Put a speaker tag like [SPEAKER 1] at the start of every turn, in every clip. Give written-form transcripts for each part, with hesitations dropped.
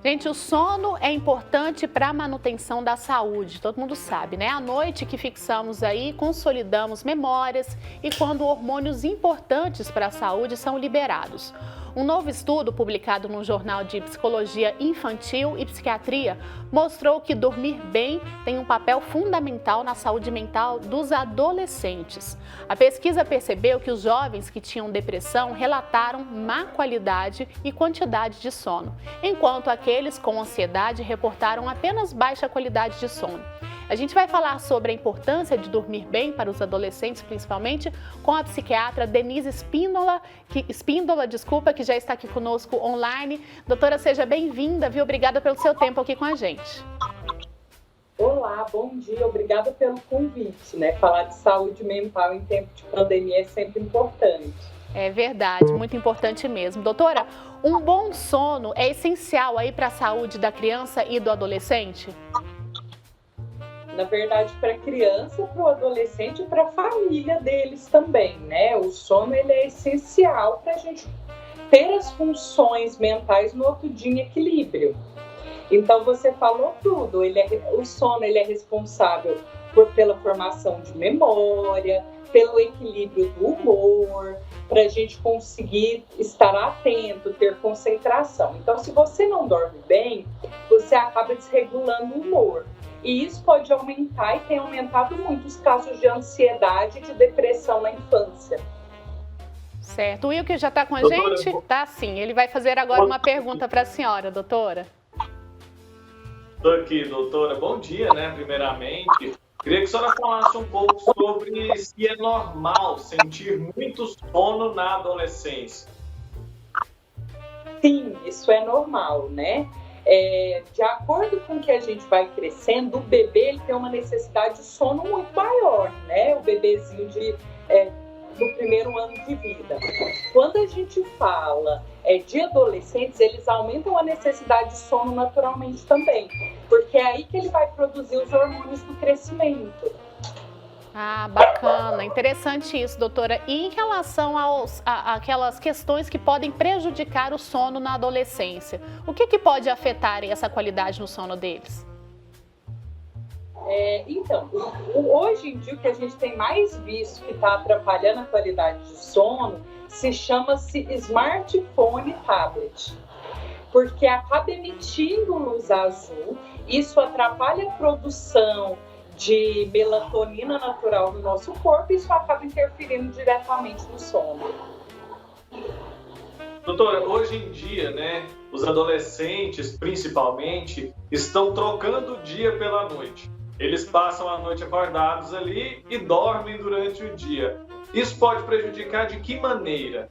[SPEAKER 1] Gente, o sono é importante para a manutenção da saúde, todo mundo sabe, né? À noite que fixamos aí, consolidamos memórias e quando hormônios importantes para a saúde são liberados. Um novo estudo publicado no Jornal de Psicologia Infantil e Psiquiatria mostrou que dormir bem tem um papel fundamental na saúde mental dos adolescentes. A pesquisa percebeu que os jovens que tinham depressão relataram má qualidade e quantidade de sono, enquanto aqueles com ansiedade reportaram apenas baixa qualidade de sono. A gente vai falar sobre a importância de dormir bem para os adolescentes, principalmente, com a psiquiatra Denise Spíndola, que já está aqui conosco online. Doutora, seja bem-vinda, viu? Obrigada pelo seu tempo aqui com a gente.
[SPEAKER 2] Olá, bom dia. Obrigada pelo convite, né? Falar de saúde mental em tempo de pandemia é sempre importante.
[SPEAKER 1] É verdade, muito importante mesmo. Doutora, um bom sono é essencial aí para a saúde da criança e do adolescente?
[SPEAKER 2] Na verdade, para a criança, para o adolescente e para a família deles também, né? O sono ele é essencial para a gente ter as funções mentais no outro dia em equilíbrio. Então, você falou tudo. O sono ele é responsável pela formação de memória, pelo equilíbrio do humor, para a gente conseguir estar atento, ter concentração. Então, se você não dorme bem, você acaba desregulando o humor. E isso pode aumentar e tem aumentado muito os casos de ansiedade e de depressão na infância.
[SPEAKER 1] Certo. O Wilker já está com a gente? Tá sim. Ele vai fazer agora uma pergunta para a senhora, doutora.
[SPEAKER 3] Estou aqui, doutora. Bom dia, né? Primeiramente, queria que a senhora falasse um pouco sobre se é normal sentir muito sono na adolescência.
[SPEAKER 2] Sim, isso é normal, né? De acordo com que a gente vai crescendo, o bebê ele tem uma necessidade de sono muito maior, né? O bebezinho do primeiro ano de vida. Quando a gente fala de adolescentes, eles aumentam a necessidade de sono naturalmente também, porque é aí que ele vai produzir os hormônios do crescimento.
[SPEAKER 1] Ah, bacana, interessante isso, doutora. E em relação àquelas questões que podem prejudicar o sono na adolescência, o que pode afetar essa qualidade no sono deles?
[SPEAKER 2] Então, hoje em dia o que a gente tem mais visto que está atrapalhando a qualidade de sono chama-se smartphone e tablet, porque acaba emitindo luz azul, isso atrapalha a produção de melatonina natural no nosso corpo e isso acaba interferindo diretamente no sono.
[SPEAKER 3] Doutora, hoje em dia, né, os adolescentes, principalmente, estão trocando o dia pela noite. Eles passam a noite acordados ali e dormem durante o dia. Isso pode prejudicar de que maneira?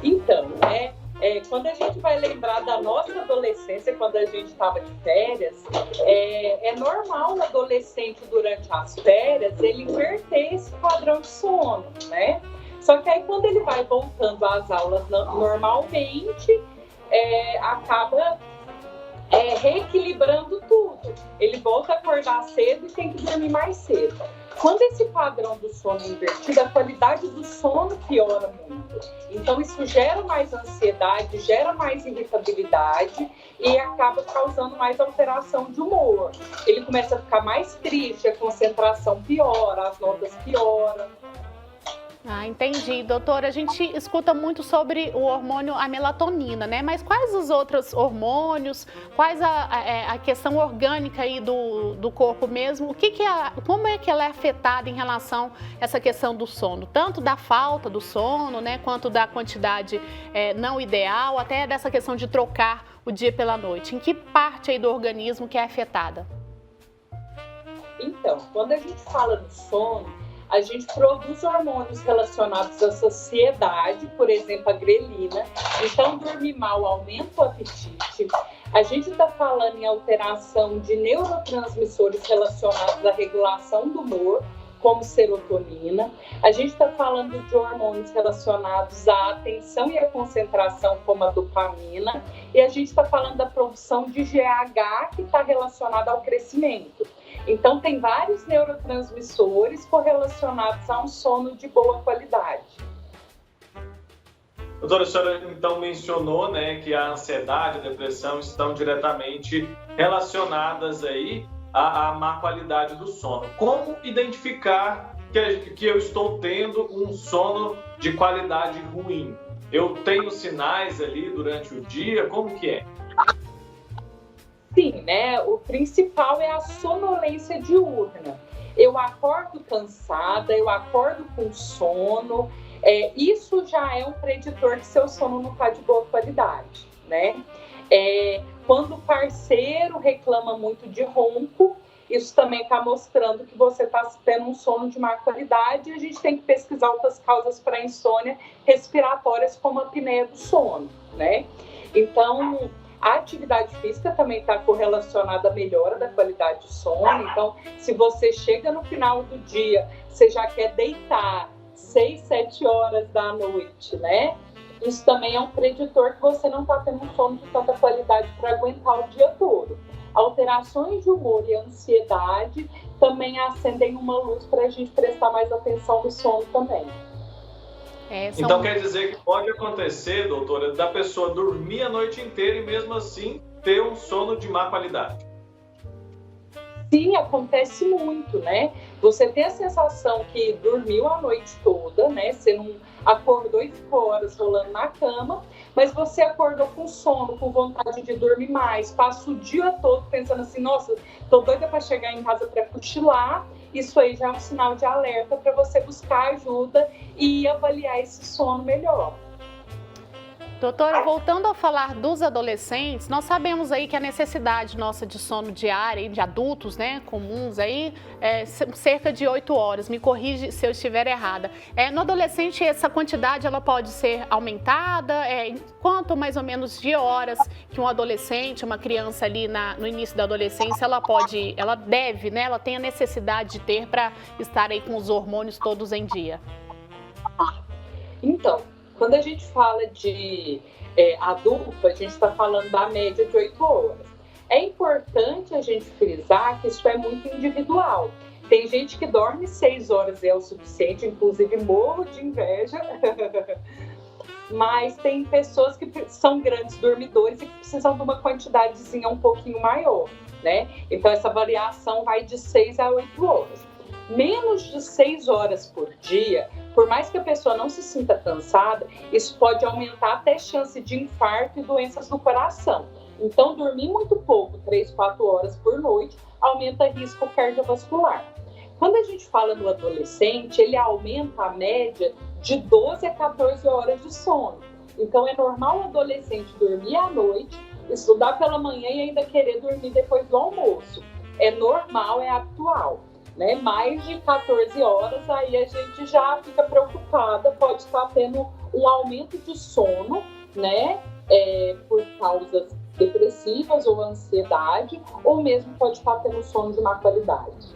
[SPEAKER 2] Então, quando a gente vai lembrar da nossa adolescência, quando a gente estava de férias, é normal o adolescente, durante as férias, ele inverter esse padrão de sono, né? Só que aí, quando ele vai voltando às aulas normalmente, acaba reequilibrando tudo. Ele volta a acordar cedo e tem que dormir mais cedo. Quando esse padrão do sono é invertido, a qualidade do sono piora muito. Então, isso gera mais ansiedade, gera mais irritabilidade e acaba causando mais alteração de humor. Ele começa a ficar mais triste, a concentração piora, as notas pioram.
[SPEAKER 1] Ah, entendi. Doutora, a gente escuta muito sobre o hormônio, a melatonina, né? Mas quais os outros hormônios, quais a questão orgânica aí do corpo mesmo? Como é que ela é afetada em relação a essa questão do sono? Tanto da falta do sono, né? Quanto da quantidade não ideal, até dessa questão de trocar o dia pela noite. Em que parte aí do organismo que é afetada?
[SPEAKER 2] Então, quando a gente fala do sono, a gente produz hormônios relacionados à saciedade, por exemplo, a grelina. Então, dormir mal aumenta o apetite. A gente está falando em alteração de neurotransmissores relacionados à regulação do humor, como serotonina. A gente está falando de hormônios relacionados à atenção e à concentração, como a dopamina. E a gente está falando da produção de GH, que está relacionada ao crescimento. Então, tem vários neurotransmissores correlacionados a um sono de boa qualidade.
[SPEAKER 3] Doutora, a senhora então mencionou, né, que a ansiedade e a depressão estão diretamente relacionadas aí à má qualidade do sono. Como identificar que eu estou tendo um sono de qualidade ruim? Eu tenho sinais ali durante o dia? Como que é?
[SPEAKER 2] Sim, né? O principal é a sonolência diurna. Eu acordo cansada, eu acordo com sono. Isso já é um preditor que seu sono não está de boa qualidade, né? Quando o parceiro reclama muito de ronco, isso também está mostrando que você está tendo um sono de má qualidade, e a gente tem que pesquisar outras causas para insônia respiratórias, como a apneia do sono, né? Então, a atividade física também está correlacionada à melhora da qualidade do sono. Então, se você chega no final do dia, você já quer deitar 6, 7 horas da noite, né? Isso também é um preditor que você não está tendo um sono de tanta qualidade para aguentar o dia todo. Alterações de humor e ansiedade também acendem uma luz para a gente prestar mais atenção no sono também.
[SPEAKER 3] Então quer dizer que pode acontecer, doutora, da pessoa dormir a noite inteira e mesmo assim ter um sono de má qualidade?
[SPEAKER 2] Sim, acontece muito, né? Você tem a sensação que dormiu a noite toda, né? Você não acordou e ficou horas rolando na cama, mas você acordou com sono, com vontade de dormir mais, passa o dia todo pensando assim, nossa, tô doida para chegar em casa para cochilar. Isso aí já é um sinal de alerta para você buscar ajuda e avaliar esse sono melhor.
[SPEAKER 1] Doutora, voltando a falar dos adolescentes, nós sabemos aí que a necessidade nossa de sono diário, de adultos, né, comuns aí, é cerca de 8 horas. Me corrige se eu estiver errada. No adolescente, essa quantidade ela pode ser aumentada? Em quanto mais ou menos de horas que um adolescente, uma criança ali no início da adolescência, ela deve, né, ela tem a necessidade de ter para estar aí com os hormônios todos em dia?
[SPEAKER 2] Então, quando a gente fala de adulto, a gente está falando da média de 8 horas. É importante a gente frisar que isso é muito individual. Tem gente que dorme 6 horas e é o suficiente, inclusive morro de inveja. Mas tem pessoas que são grandes dormidores e que precisam de uma quantidadezinha um pouquinho maior, né? Então, essa variação vai de 6 a 8 horas. Menos de 6 horas por dia, por mais que a pessoa não se sinta cansada, isso pode aumentar até a chance de infarto e doenças do coração. Então, dormir muito pouco, 3, 4 horas por noite, aumenta risco cardiovascular. Quando a gente fala no adolescente, ele aumenta a média de 12 a 14 horas de sono. Então, é normal o adolescente dormir à noite, estudar pela manhã e ainda querer dormir depois do almoço. É normal, é habitual. Né? Mais de 14 horas, aí a gente já fica preocupada, pode estar tendo um aumento de sono, né? Por causas depressivas ou ansiedade, ou mesmo pode estar tendo sono de má qualidade.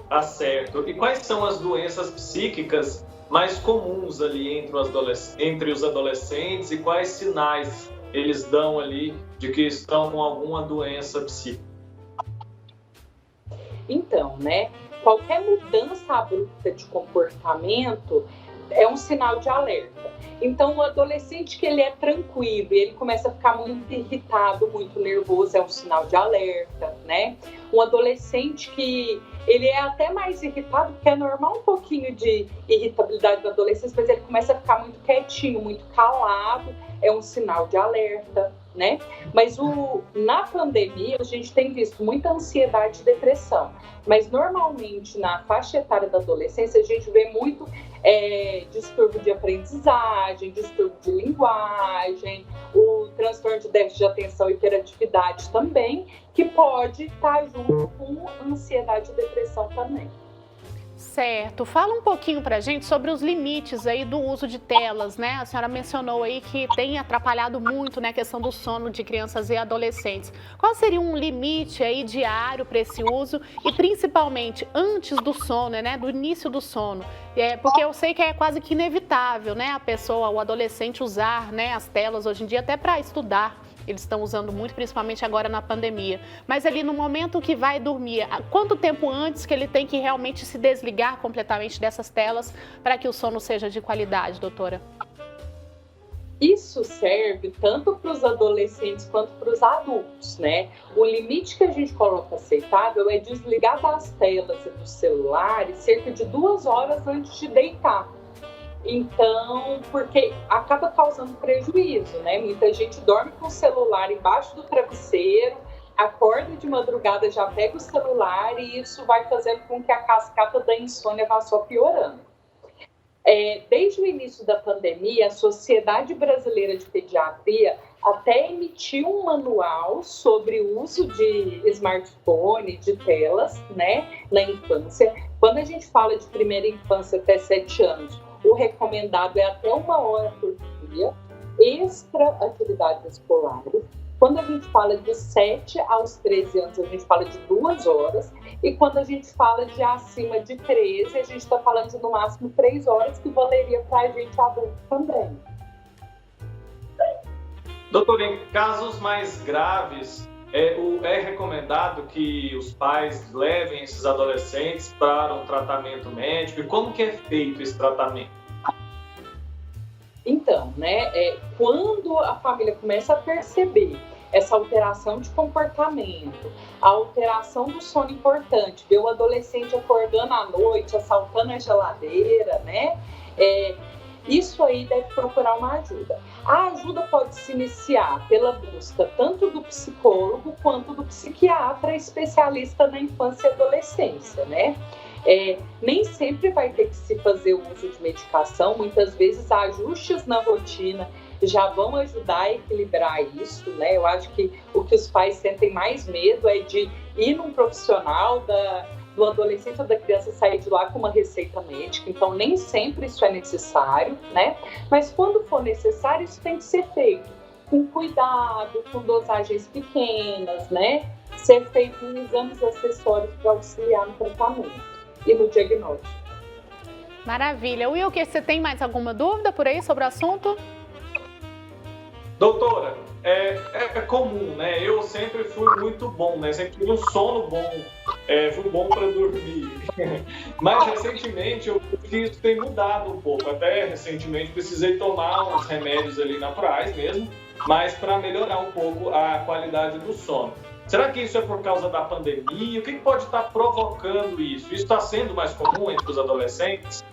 [SPEAKER 3] Tá certo. E quais são as doenças psíquicas mais comuns ali entre os adolescentes e quais sinais eles dão ali de que estão com alguma doença psíquica?
[SPEAKER 2] Então, né, qualquer mudança abrupta de comportamento é um sinal de alerta. Então, o adolescente que ele é tranquilo e ele começa a ficar muito irritado, muito nervoso, é um sinal de alerta, né? Um adolescente que ele é até mais irritado, porque é normal um pouquinho de irritabilidade da adolescência, mas ele começa a ficar muito quietinho, muito calado, é um sinal de alerta, né? Mas na pandemia a gente tem visto muita ansiedade e depressão, mas normalmente na faixa etária da adolescência a gente vê muito distúrbio de aprendizagem, distúrbio de linguagem, o transtorno de déficit de atenção e hiperatividade também, que pode estar junto com ansiedade e depressão também.
[SPEAKER 1] Certo. Fala um pouquinho pra gente sobre os limites aí do uso de telas, né? A senhora mencionou aí que tem atrapalhado muito, né, a questão do sono de crianças e adolescentes. Qual seria um limite aí diário para esse uso e principalmente antes do sono, né, do início do sono? Porque eu sei que é quase que inevitável, né, a pessoa, o adolescente usar, né, as telas hoje em dia até para estudar. Eles estão usando muito, principalmente agora na pandemia. Mas ali no momento que vai dormir, quanto tempo antes que ele tem que realmente se desligar completamente dessas telas para que o sono seja de qualidade, doutora?
[SPEAKER 2] Isso serve tanto para os adolescentes quanto para os adultos, né? O limite que a gente coloca aceitável é desligar das telas e dos celulares cerca de 2 horas antes de deitar. Então, porque acaba causando prejuízo, né? Muita gente dorme com o celular embaixo do travesseiro, acorda de madrugada, já pega o celular e isso vai fazendo com que a cascata da insônia vá só piorando. Desde o início da pandemia, a Sociedade Brasileira de Pediatria até emitiu um manual sobre o uso de smartphone, de telas, né, na infância. Quando a gente fala de primeira infância até 7 anos, o recomendado é até 1 hora por dia, extra atividades escolares. Quando a gente fala de 7 aos 13 anos, a gente fala de 2 horas. E quando a gente fala de acima de 13, a gente está falando de no máximo 3 horas, que valeria para a gente adulto também.
[SPEAKER 3] Doutor, em casos mais graves, é recomendado que os pais levem esses adolescentes para um tratamento médico? E como que é feito esse tratamento?
[SPEAKER 2] Então, né, quando a família começa a perceber essa alteração de comportamento, a alteração do sono importante, ver o adolescente acordando à noite, assaltando a geladeira, né, isso aí deve procurar uma ajuda. A ajuda pode se iniciar pela busca tanto do psicólogo quanto do psiquiatra especialista na infância e adolescência, né? Nem sempre vai ter que se fazer o uso de medicação, muitas vezes ajustes na rotina já vão ajudar a equilibrar isso, né? Eu acho que o que os pais sentem mais medo é de ir num profissional do adolescente ou da criança sair de lá com uma receita médica, então nem sempre isso é necessário, né? Mas quando for necessário, isso tem que ser feito com cuidado, com dosagens pequenas, né? Ser feito em exames acessórios para auxiliar no tratamento e no diagnóstico.
[SPEAKER 1] Maravilha. Wilker, você tem mais alguma dúvida por aí sobre o assunto?
[SPEAKER 3] Doutora, é comum, né? Eu sempre fui muito bom, né? Sempre tive um sono bom, fui bom para dormir. Mas recentemente eu vi que isso tem mudado um pouco. Até recentemente precisei tomar uns remédios ali naturais mesmo, mas para melhorar um pouco a qualidade do sono. Será que isso é por causa da pandemia? O que pode estar provocando isso? Isso está sendo mais comum entre os adolescentes?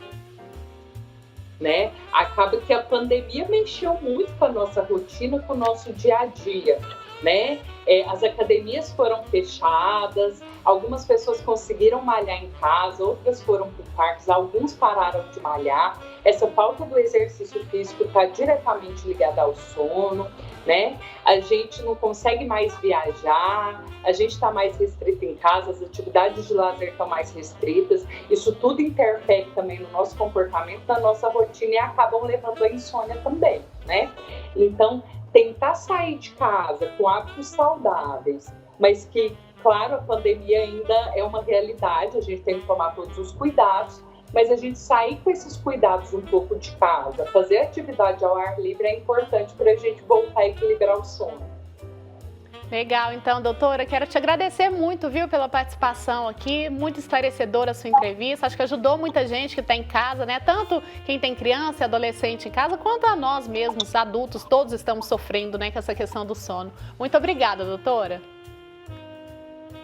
[SPEAKER 2] Né? Acaba que a pandemia mexeu muito com a nossa rotina, com o nosso dia a dia, né? As academias foram fechadas, algumas pessoas conseguiram malhar em casa, outras foram para parques, alguns pararam de malhar. Essa falta do exercício físico está diretamente ligada ao sono, né? A gente não consegue mais viajar, a gente está mais restrito em casa, as atividades de lazer estão mais restritas. Isso tudo interfere também no nosso comportamento, na nossa rotina e acabam levando a insônia também, né? Então, tentar sair de casa com hábitos saudáveis, mas que, claro, a pandemia ainda é uma realidade, a gente tem que tomar todos os cuidados, mas a gente sair com esses cuidados um pouco de casa, fazer atividade ao ar livre é importante para a gente voltar a equilibrar o sono.
[SPEAKER 1] Legal, então, doutora, quero te agradecer muito, viu, pela participação aqui, muito esclarecedora a sua entrevista, acho que ajudou muita gente que está em casa, né, tanto quem tem criança e adolescente em casa, quanto a nós mesmos, adultos, todos estamos sofrendo, né, com essa questão do sono. Muito obrigada, doutora.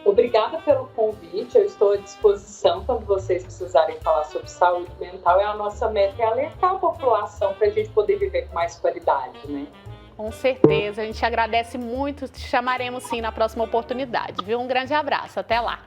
[SPEAKER 2] Obrigada pelo convite, eu estou à disposição quando vocês precisarem falar sobre saúde mental, a nossa meta é alertar a população para a gente poder viver com mais qualidade, né?
[SPEAKER 1] Com certeza, a gente agradece muito, te chamaremos sim na próxima oportunidade, viu? Um grande abraço, até lá.